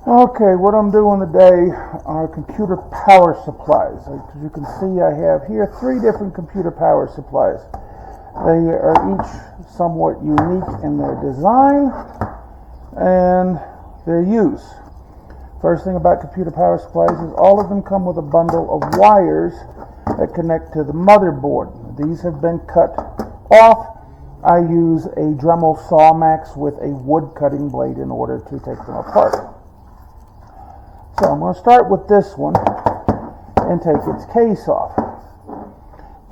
Okay, what I'm doing today are computer power supplies. As you can see, I have here 3 different computer power supplies. They are each somewhat unique in their design and their use. First thing about computer power supplies is all of them come with a bundle of wires that connect to the motherboard. These have been cut off. I use a Dremel Sawmax with a wood cutting blade in order to take them apart. So I'm going to start with this one and take its case off.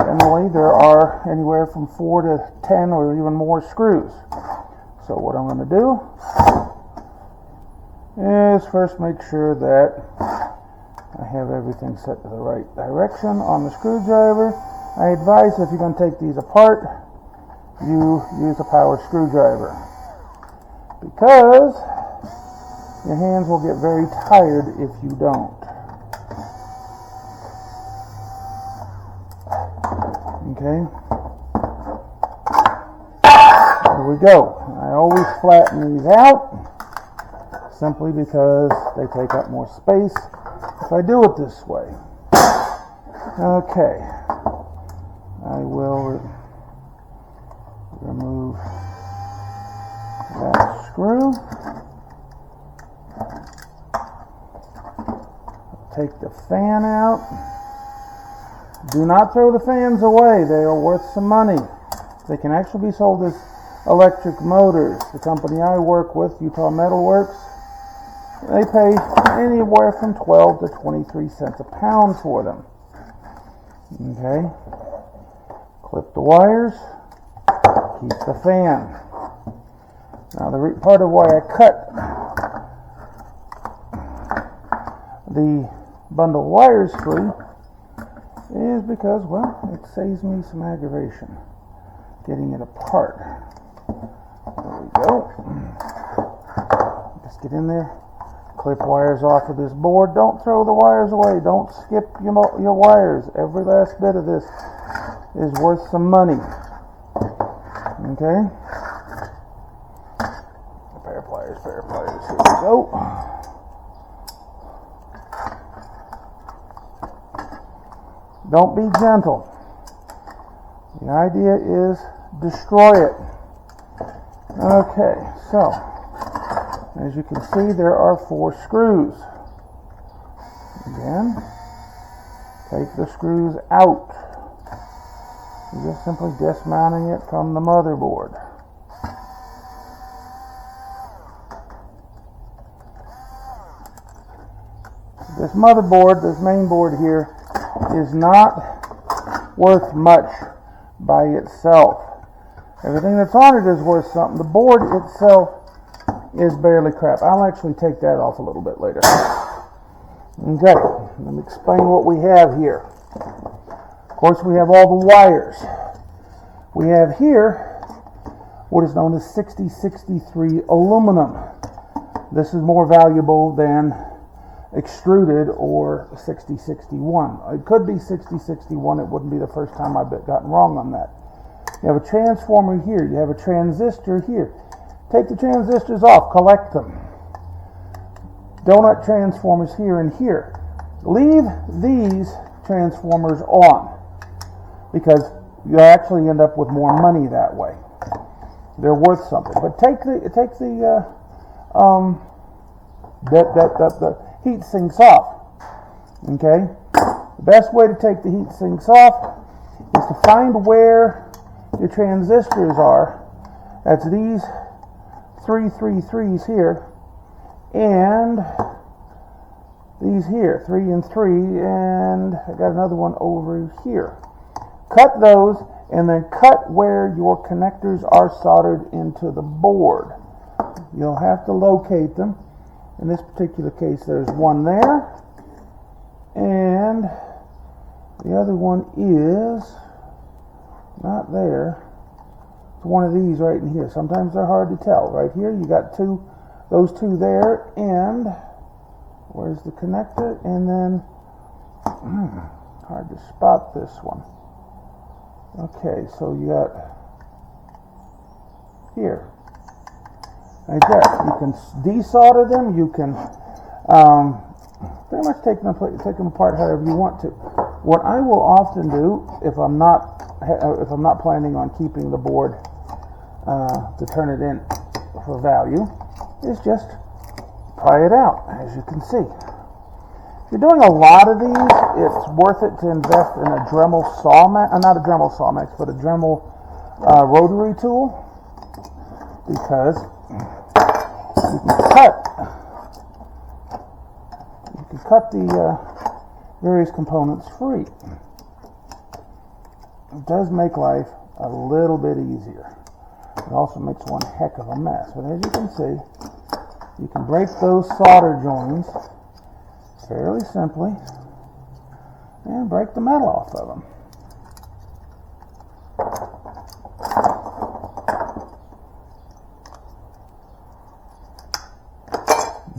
Generally, there are anywhere from 4 to 10 or even more screws. So what I'm going to do is first make sure that I have everything set to the right direction on the screwdriver. I advise if you're going to take these apart, you use a power screwdriver, because your hands will get very tired if you don't. Okay. There we go. I always flatten these out simply because they take up more space if I do it this way. Okay. I will remove that screw. Take the fan out. Do not throw the fans away. They are worth some money. They can actually be sold as electric motors. The company I work with, Utah Metal Works, they pay anywhere from 12 to 23 cents a pound for them. Okay. Clip the wires. Keep the fan. Now the part of why I cut the bundle of wires free is because, well, it saves me some aggravation getting it apart. There we go. Just get in there, clip wires off of this board. Don't throw the wires away. Don't skip your wires. Every last bit of this is worth some money. Okay? Pair of pliers, pair of pliers. Here we go. Don't be gentle. The idea is destroy it. Okay, so as you can see, there are 4 screws. Again, take the screws out. You're just simply dismounting it from the motherboard. This motherboard, this main board here, is not worth much by itself. Everything that's on it is worth something. The board itself is barely crap. I'll actually take that off a little bit later. Okay, let me explain what we have here. Of course, we have all the wires. We have here what is known as 6063 aluminum. This is more valuable than extruded or 6061. It could be 6061. It wouldn't be the first time I've gotten wrong on that. You have a transformer here. You have a transistor here. Take the transistors off. Collect them. Donut transformers here and here. Leave these transformers on, because you actually end up with more money that way. They're worth something. But take the heat sinks off. Okay? The best way to take the heat sinks off is to find where your transistors are. That's these 3 3s here, and these here, 3 and 3, and I got another one over here. Cut those, and then cut where your connectors are soldered into the board. You'll have to locate them. In this particular case, there's one there, and the other one is not there. It's one of these right in here. Sometimes they're hard to tell. Right here, you got those two there, and where's the connector? And then, hard to spot this one. Okay, so you got here. Right there. You can desolder them. You can Pretty much take them apart however you want to. What I will often do if I'm not planning on keeping the board to turn it in for value is just pry it out, as you can see. If you're doing a lot of these, it's worth it to invest in a Dremel not a Dremel Sawmax, but a Dremel rotary tool, because you can cut the various components free. It does make life a little bit easier. It also makes one heck of a mess, but as you can see, you can break those solder joins fairly simply and break the metal off of them.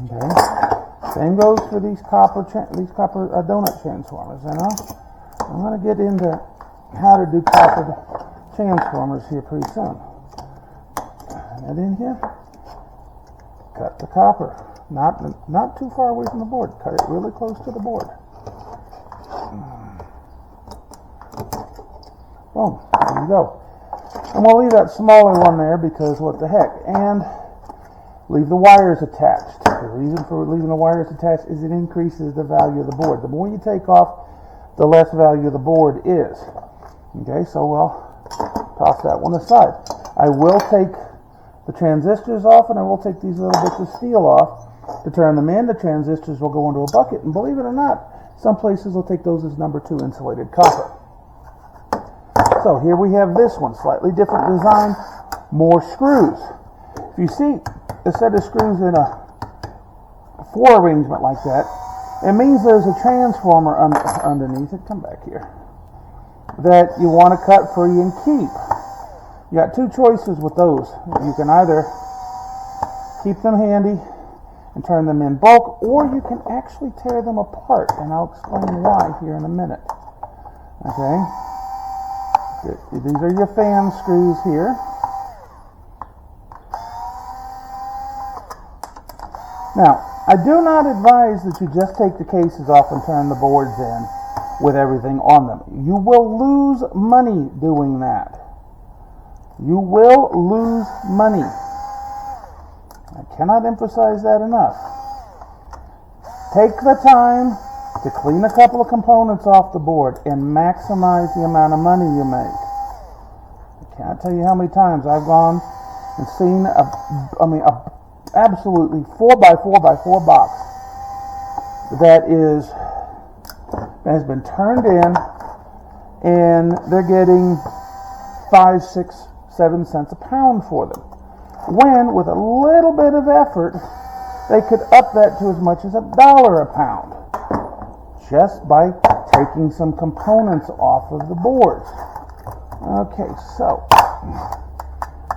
Okay. Same goes for these copper donut transformers. And I'm going to get into how to do copper transformers here pretty soon. And in here, cut the copper. Not too far away from the board. Cut it really close to the board. Boom. There you go. And we'll leave that smaller one there because what the heck. And leave the wires attached. The reason for leaving the wires attached is it increases the value of the board. The more you take off, the less value the board is. Okay, so we'll toss that one aside. I will take the transistors off, and I will take these little bits of steel off to turn them in. The transistors will go into a bucket, and believe it or not, some places will take those as number 2 insulated copper. So here we have this one, slightly different design, more screws. If you see a set of screws in a 4 arrangement like that, it means there's a transformer underneath it. Come back here. That you want to cut free and keep. You got 2 choices with those. You can either keep them handy and turn them in bulk, or you can actually tear them apart, and I'll explain why here in a minute. Okay? These are your fan screws here. Now, I do not advise that you just take the cases off and turn the boards in with everything on them. You will lose money doing that. You will lose money. I cannot emphasize that enough. Take the time to clean a couple of components off the board and maximize the amount of money you make. I can't tell you how many times I've gone and seen a absolutely 4x4x4 box that has been turned in, and they're getting 5, 6, 7 cents a pound for them, when with a little bit of effort they could up that to as much as $1 a pound just by taking some components off of the boards. Okay, so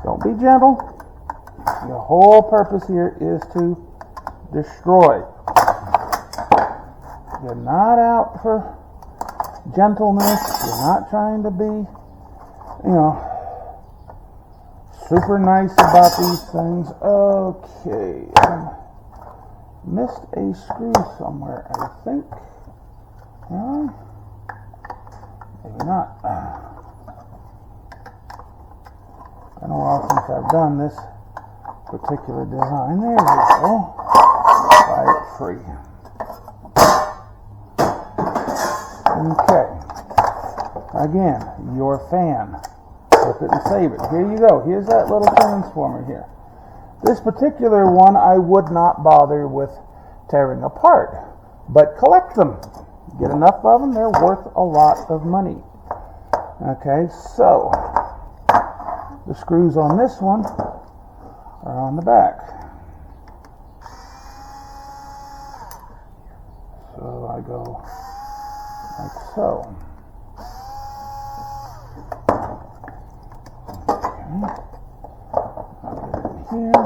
don't be gentle. The whole purpose here is to destroy. You're not out for gentleness. You're not trying to be, super nice about these things. Okay. Missed a screw somewhere, I think. Maybe not. Been a while since I've done this particular design. There we go. Try it free. Okay. Again, your fan. Flip it and save it. Here you go. Here's that little transformer here. This particular one I would not bother with tearing apart, but collect them. Get enough of them, they're worth a lot of money. Okay, so the screws on this one are on the back. So I go like so. Okay. I'll get it here.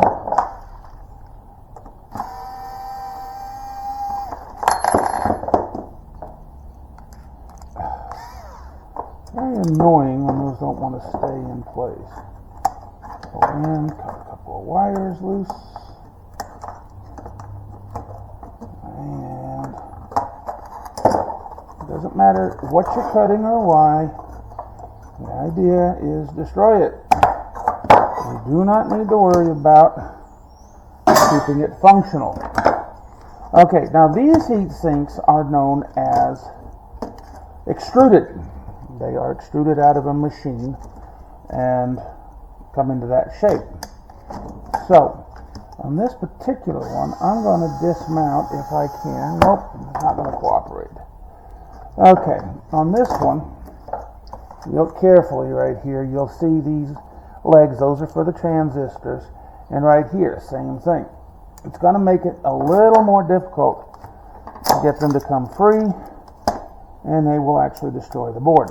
Very annoying when those don't want to stay in place. Pull in, cut a couple of wires loose. Doesn't matter what you're cutting or why. The idea is destroy it. You do not need to worry about keeping it functional. Okay, now these heat sinks are known as extruded. They are extruded out of a machine and come into that shape. So, on this particular one, I'm going to dismount if I can. Nope, it's not going to cooperate. Okay, on this one, look carefully right here. You'll see these legs. Those are for the transistors. And right here, same thing. It's going to make it a little more difficult to get them to come free, and they will actually destroy the board.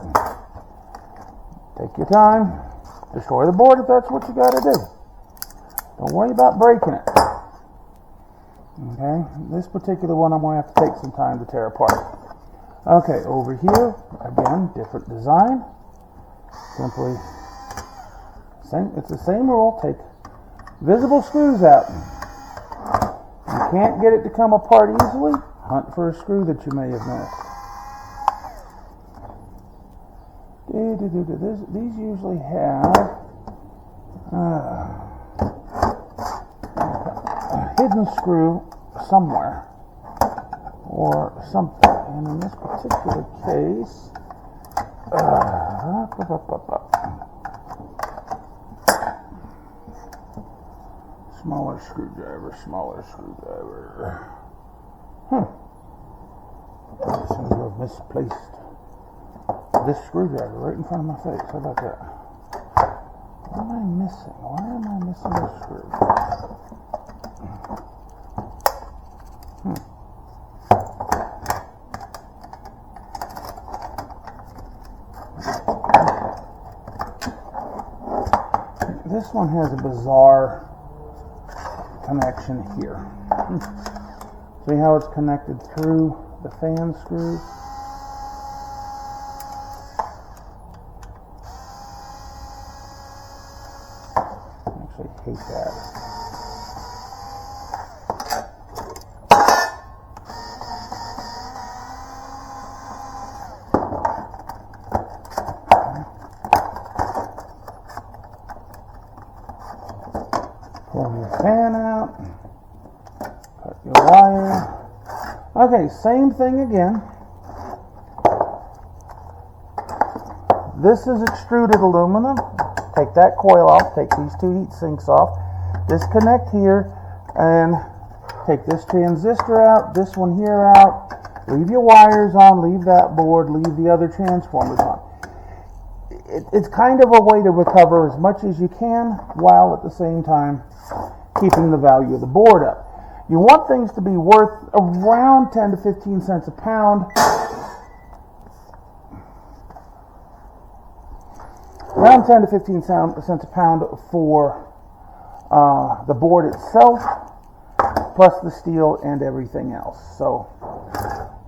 Take your time. Destroy the board if that's what you got to do. Don't worry about breaking it. Okay, this particular one I'm going to have to take some time to tear apart. Okay, over here, again, different design. Simply, it's the same rule. Take visible screws out. You can't get it to come apart easily. Hunt for a screw that you may have missed. These usually have a hidden screw somewhere or something. And in this particular case, smaller screwdriver. It seems to have misplaced this screwdriver right in front of my face. How about that? What am I missing? Why am I missing this screw? This one has a bizarre connection here. See how it's connected through the fan screws? I actually hate that. Pull your fan out, cut your wire. Okay, same thing again. This is extruded aluminum. Take that coil off, take these two heat sinks off, disconnect here, and take this transistor out, this one here out, leave your wires on, leave that board, leave the other transformers on. It's kind of a way to recover as much as you can while at the same time keeping the value of the board up. You want things to be worth around 10 to 15 cents a pound. Around 10 to 15 cents a pound for the board itself, plus the steel and everything else. So,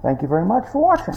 thank you very much for watching.